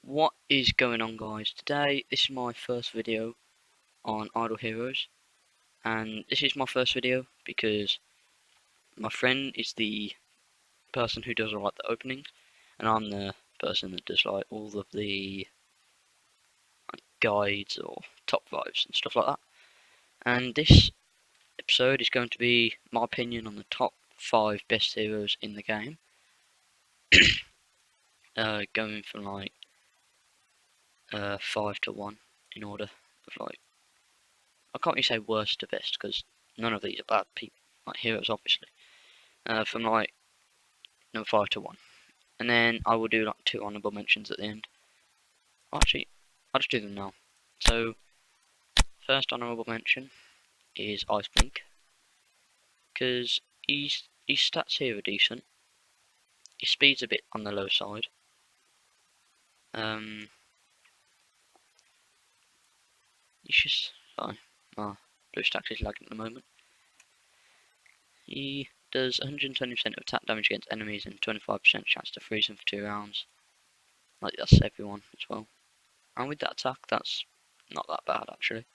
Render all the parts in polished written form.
What is going on, guys? Today this is my first video on Idle Heroes, and this is my first video because my friend is the person who does the openings, and I'm the person that does like all of the guides or top 5s and stuff like that. And this episode is going to be my opinion on the top 5 best heroes in the game, going from like 5 to 1 in order of like, I can't really say worst to best because none of these are bad people, like heroes obviously. From like number 5 to 1, and then I will do like 2 honourable mentions at the end. Actually, I'll just do them now. So first honourable mention is Ice Blink, because his stats here are decent. His speed's a bit on the low side. He's just sorry, my BlueStacks is lagging at the moment. He does 120% of attack damage against enemies and 25% chance to freeze them for 2 rounds. Like, that's everyone as well. And with that attack, that's not that bad actually.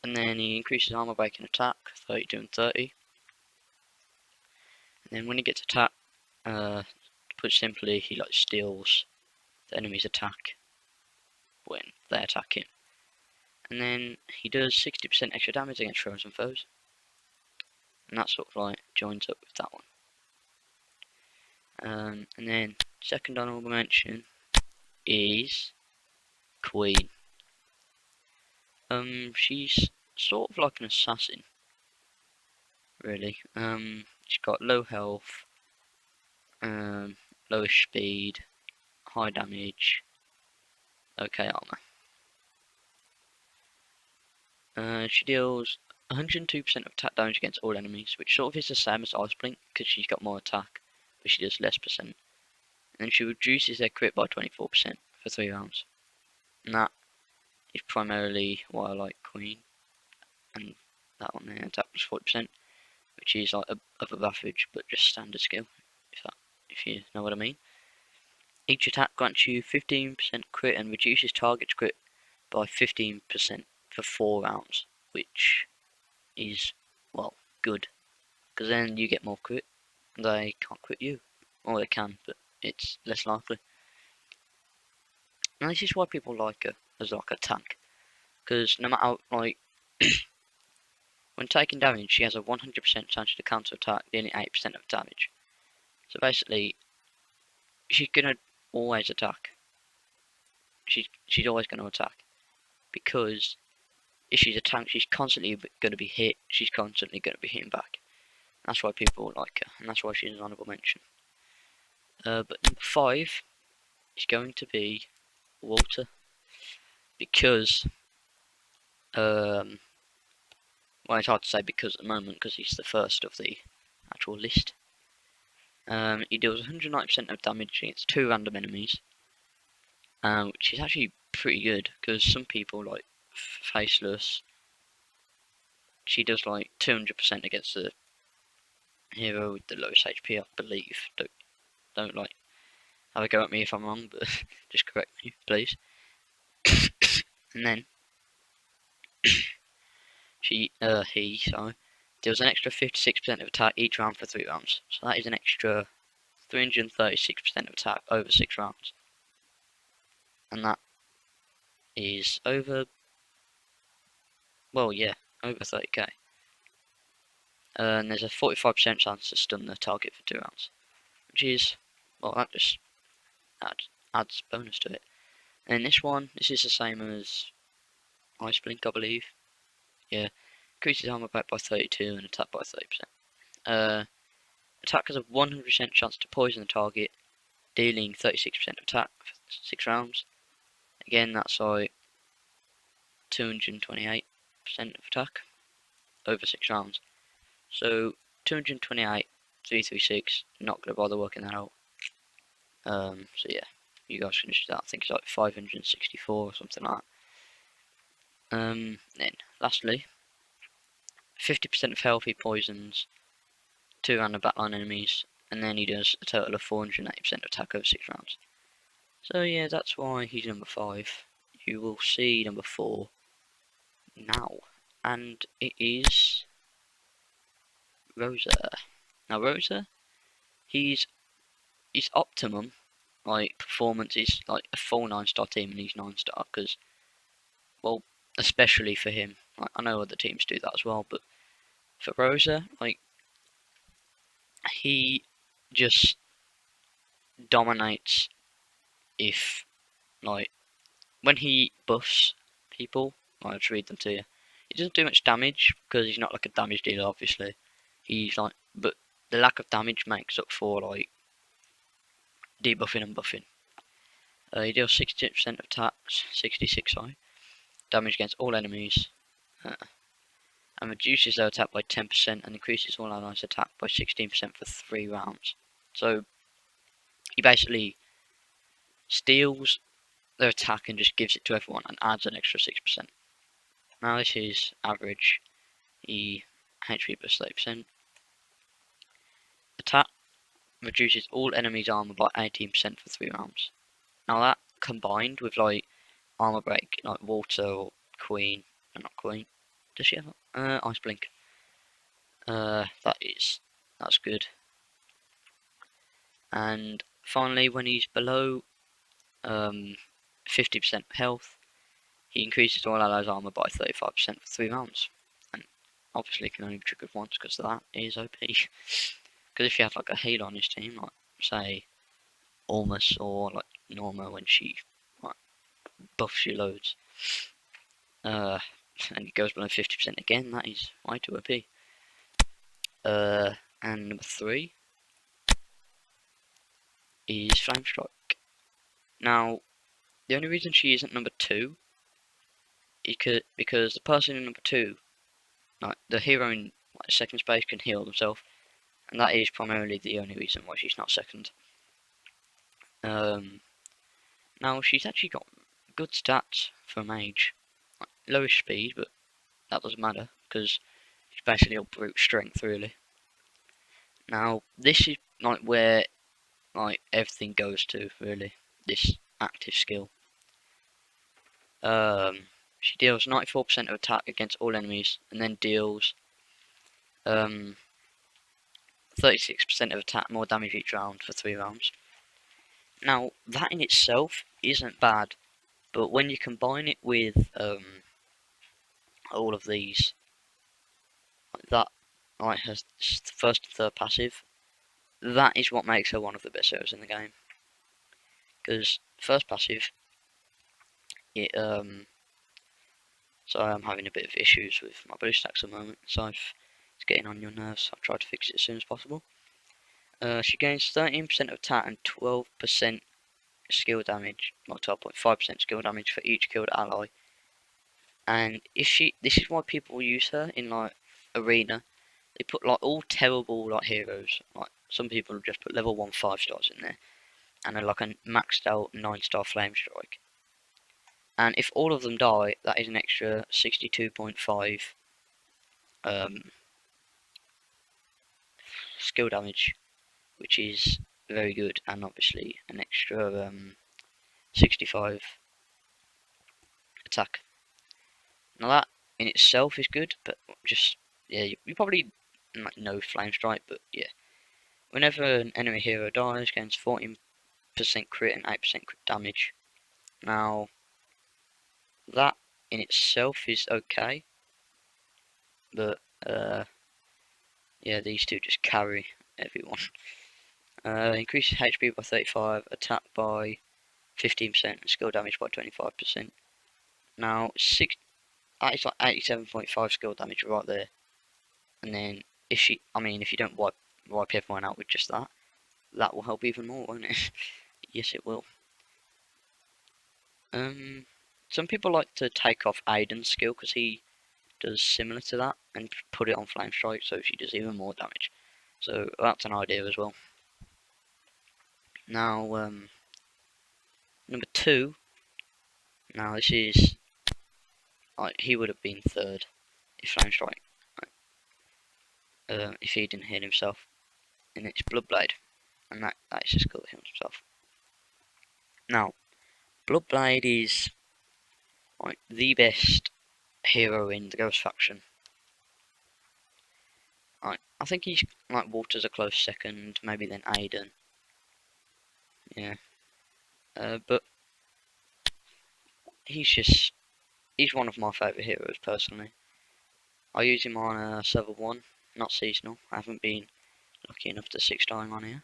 And then he increases armor break and attack, 32 and 30. And then when he gets attack, to put simply, he like steals the enemy's attack when they attack him. And then he does 60% extra damage against frozen foes. And that sort of like joins up with that one. And then second honourable mention is Queen. She's sort of like an assassin, really. She's got low health, lowish speed, high damage, okay armor. She deals 102% of attack damage against all enemies, which sort of is the same as Ice Blink because she's got more attack, but she does less percent. And then she reduces their crit by 24% for 3 rounds. And that is primarily why I like Queen. And that one there, attack plus 40%, which is like above average, but just standard skill, if you know what I mean. Each attack grants you 15% crit and reduces target's crit by 15% for 4 rounds, which is, well, good, because then you get more crit, and they can't crit you. Or they can, but it's less likely. And this is why people like her as like a tank, because no matter, like, when taking damage, she has a 100% chance to counter attack, dealing 8% of damage. So basically, she's gonna always attack. She's always gonna attack, because if she's a tank, she's constantly gonna be hit. She's constantly gonna be hitting back. That's why people like her, and that's why she's an honourable mention. But number 5 is going to be Walter, because well, it's hard to say because at the moment, because he's the first of the actual list. He deals 190% of damage against 2 random enemies, which is actually pretty good, because some people like Faceless, she does like 200% against the hero with the lowest HP, I believe. Don't like have a go at me if I'm wrong, but just correct me, please. And then he deals an extra 56% of attack each round for 3 rounds. So that is an extra 336% of attack over 6 rounds. And that is over, well, yeah, over 30k. And there's a 45% chance to stun the target for 2 rounds, which is, well, that just adds bonus to it. And this one, this is the same as Ice Blink, I believe. Yeah, increases armor back by 32 and attack by 30%. Attack has a 100% chance to poison the target, dealing 36% of attack for 6 rounds. Again, that's like 228% of attack over 6 rounds. So 228, 336, not going to bother working that out. So yeah, you guys can just do that. I think it's like 564 or something like that. Then lastly, 50% of health he poisons 2 random backline enemies, and then he does a total of 480% attack over 6 rounds. So yeah, that's why he's number 5. You will see number 4 now, and it is Rosa. Now Rosa, he's optimum. Like performance is like a full 9-star team, and he's 9-star because, well, especially for him. Like, I know other teams do that as well, but for Rosa, like, he just dominates. If, like, when he buffs people, I'll just read them to you. He doesn't do much damage because he's not like a damage dealer, obviously. He's like, but the lack of damage makes up for like debuffing and buffing. He deals 60% of attacks, 66 sorry, damage against all enemies, uh, and reduces their attack by 10% and increases all allies' attack by 16% for 3 rounds. So he basically steals their attack and just gives it to everyone and adds an extra 6%. Now this is average. He HP plus 30%. Attack reduces all enemies' armor by 18% for 3 rounds. Now that combined with like armor break, like Water or Queen, no, not Queen. Does she have Ice Blink? That's good. And finally, when he's below 50% health, he increases all allies' armor by 35% for 3 rounds. And obviously can only be triggered once because that is OP. Because if you had like a healer on his team, like say Ormus or like Norma when she like buffs you loads, and it goes below 50% again, that is way too OP. And number 3 is Flamestrike. Now, the only reason she isn't number 2 is because the person in number 2, like the hero in like, second space, can heal themselves, and that is primarily the only reason why she's not second. Now she's actually got good stats for a mage, like, lowish speed, but that doesn't matter because she's basically all brute strength really. Now this is like where like everything goes to really. This active skill. She deals 94% of attack against all enemies, and then deals 36% of attack more damage each round for 3 rounds. Now that in itself isn't bad, but when you combine it with all of these, like that, like her first and third passive, that is what makes her one of the best heroes in the game. Because first passive, it sorry, I'm having a bit of issues with my boost stacks at the moment, so it's getting on your nerves. I'll try to fix it as soon as possible. She gains 13% of attack and 12% skill damage, not 12.5% skill damage for each killed ally. And this is why people use her in like arena. They put like all terrible like heroes. Like some people just put level 1 5-stars in there, and they're like a maxed out 9-star Flamestrike. And if all of them die, that is an extra 62.5 skill damage, which is very good, and obviously an extra 65 attack. Now that in itself is good, but just yeah, you probably know Flamestrike, but yeah, whenever an enemy hero dies, gains 14% crit and 8% crit damage. Now that in itself is okay, but yeah, these two just carry everyone. Increases HP by 35, attack by 15%, and skill damage by 25%. Now that is like 87.5 skill damage right there. And then if you don't wipe everyone out with just that, that will help even more, won't it? Yes, it will. Some people like to take off Aiden's skill because he does similar to that and put it on Flamestrike, so she does even more damage. So that's an idea as well. Now, number 2. Now this is like he would have been 3rd if Flamestrike, if he didn't hit himself, and it's Bloodblade, and that is just cool himself. Now, Bloodblade is like the best hero in the Ghost faction. I think he's like Walter's a close second, maybe then Aiden. Yeah. But he's one of my favourite heroes personally. I use him on server 1, not seasonal. I haven't been lucky enough to 6-star him on here.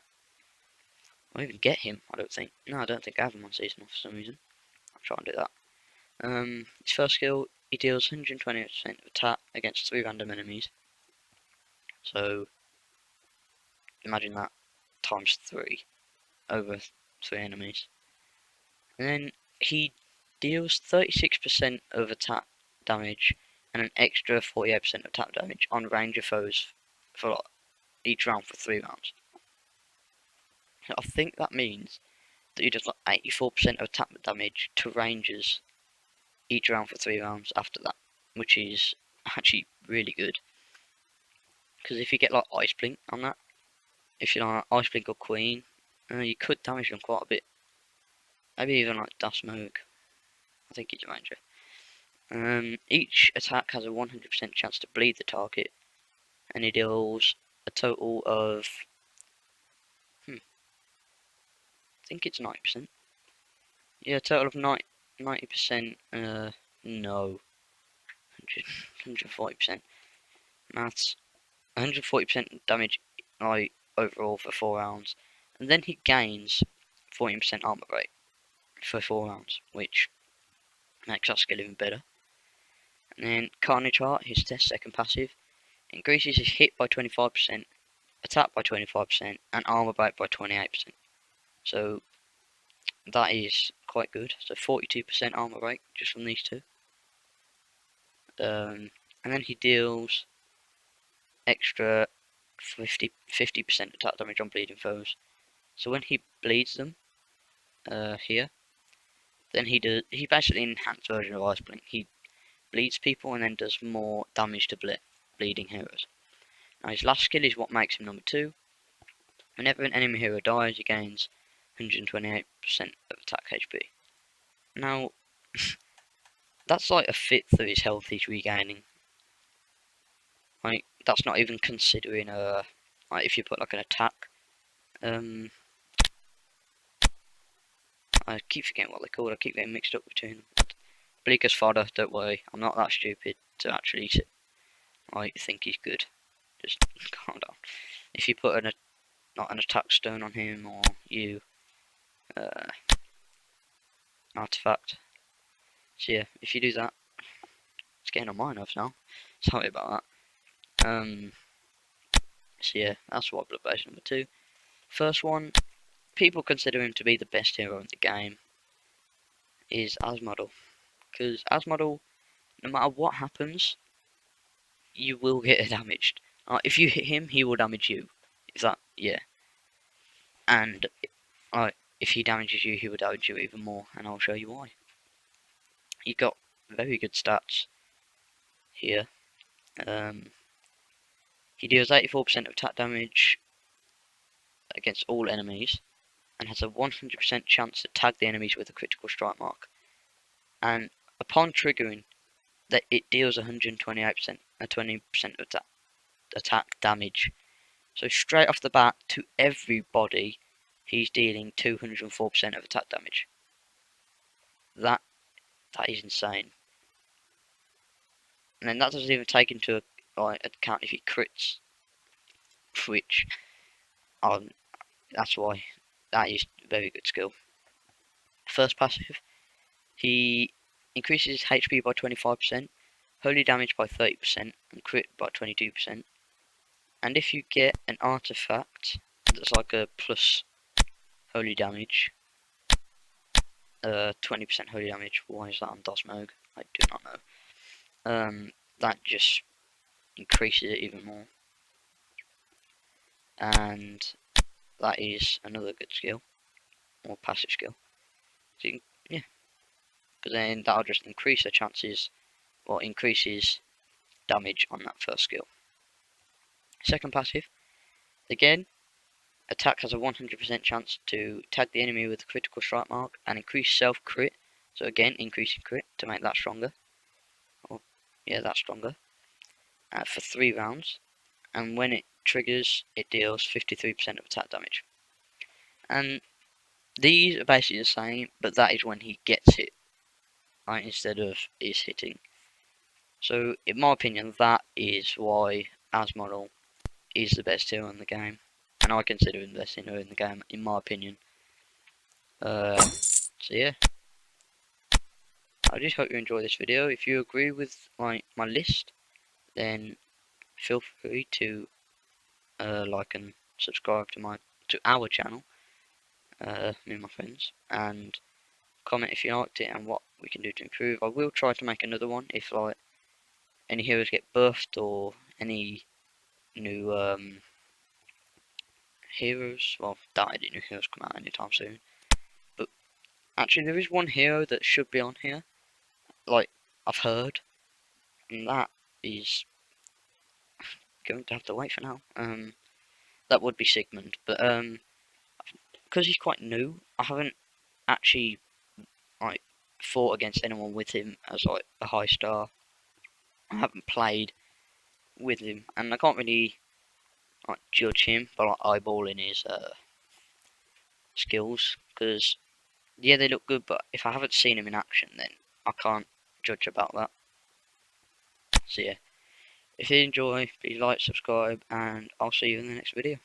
Or even get him, I don't think. No, I don't think I have him on seasonal for some reason. I'll try and do that. His first skill, he deals 120% of attack against 3 random enemies. So, imagine that times 3 over 3 enemies. And then he deals 36% of attack damage and an extra 48% attack damage on ranger foes for like, each round for 3 rounds. I think that means that he does like 84% of attack damage to rangers each round for 3 rounds after that, which is actually really good. Because if you get like Ice Blink on that, if you're like Ice Blink or Queen, you could damage them quite a bit. Maybe even like Dust Smoke. I think he's a ranger. Each attack has a 100% chance to bleed the target, and he deals a total of, I think it's 90%. Yeah, a total of 90%, no, 140%. Maths, 140% damage like overall for 4 rounds, and then he gains 14% armor rate for 4 rounds, which makes that skill even better. And then Carnage Heart, his second passive, increases his hit by 25%, attack by 25%, and armor break by 28%. So that is quite good. So 42% armor break just from these two. And then he deals extra 50% attack damage on bleeding foes. So when he bleeds them, here, then he basically enhanced version of Ice Blink. He bleeds people and then does more damage to bleeding heroes. Now his last skill is what makes him number 2. Whenever an enemy hero dies, he gains 128% of attack HP. Now, that's like a fifth of his health he's regaining. Like, that's not even considering like if you put like an attack. I keep forgetting what they're called. I keep getting mixed up between them. Bleaker's fodder. Don't worry, I'm not that stupid to actually think he's good. Just calm down. If you put not an attack stone on him, or you artifact. So yeah, if you do that, it's getting on my nerves now. Sorry about that. So yeah, that's what Bloodbase number 2. First one, people consider him to be the best hero in the game, is Asmodel. Because Asmodel, no matter what happens, you will get damaged. If you hit him, he will damage you. Yeah. And if he damages you, he will damage you even more, and I'll show you why. He got very good stats here. He deals 84% of attack damage against all enemies, and has a 100% chance to tag the enemies with a critical strike mark. And upon triggering, that it deals 128%, 20% of attack damage. So straight off the bat, to everybody, he's dealing 204% of attack damage. That is insane. And then that doesn't even take into account if he crits, which that's why that is very good skill. First passive, he increases HP by 25%, holy damage by 30%, and crit by 22%. And if you get an artifact that's like a plus holy damage, 20% holy damage. Why is that on Dosmog? I do not know. That just increases it even more. And that is another good skill, or passive skill. So yeah, because then that'll just increase the chances, or increases damage on that first skill. Second passive, again, Attack has a 100% chance to tag the enemy with a critical strike mark and increase self crit. So again, increasing crit to make that stronger. Oh, yeah, that's stronger. For 3 rounds. And when it triggers, it deals 53% of attack damage. And these are basically the same, but that is when he gets hit, right, instead of is hitting. So, in my opinion, that is why Asmodel is the best hero in the game. And I consider him the best hero in the game, in my opinion. So yeah, I just hope you enjoy this video. If you agree with my list, then feel free to like and subscribe to our channel, me and my friends, and comment if you liked it and what we can do to improve. I will try to make another one if like any heroes get buffed or any new heroes. Well, doubt any new heroes come out anytime soon. But actually, there is one hero that should be on here, like I've heard, and that is going to have to wait for now. That would be Sigmund, but because he's quite new, I haven't actually like fought against anyone with him as like a high star. I haven't played with him, and I can't really like judge him by like eyeballing his skills because yeah, they look good, but if I haven't seen him in action, then I can't judge about that. So yeah, if you enjoy, please like, subscribe, and I'll see you in the next video.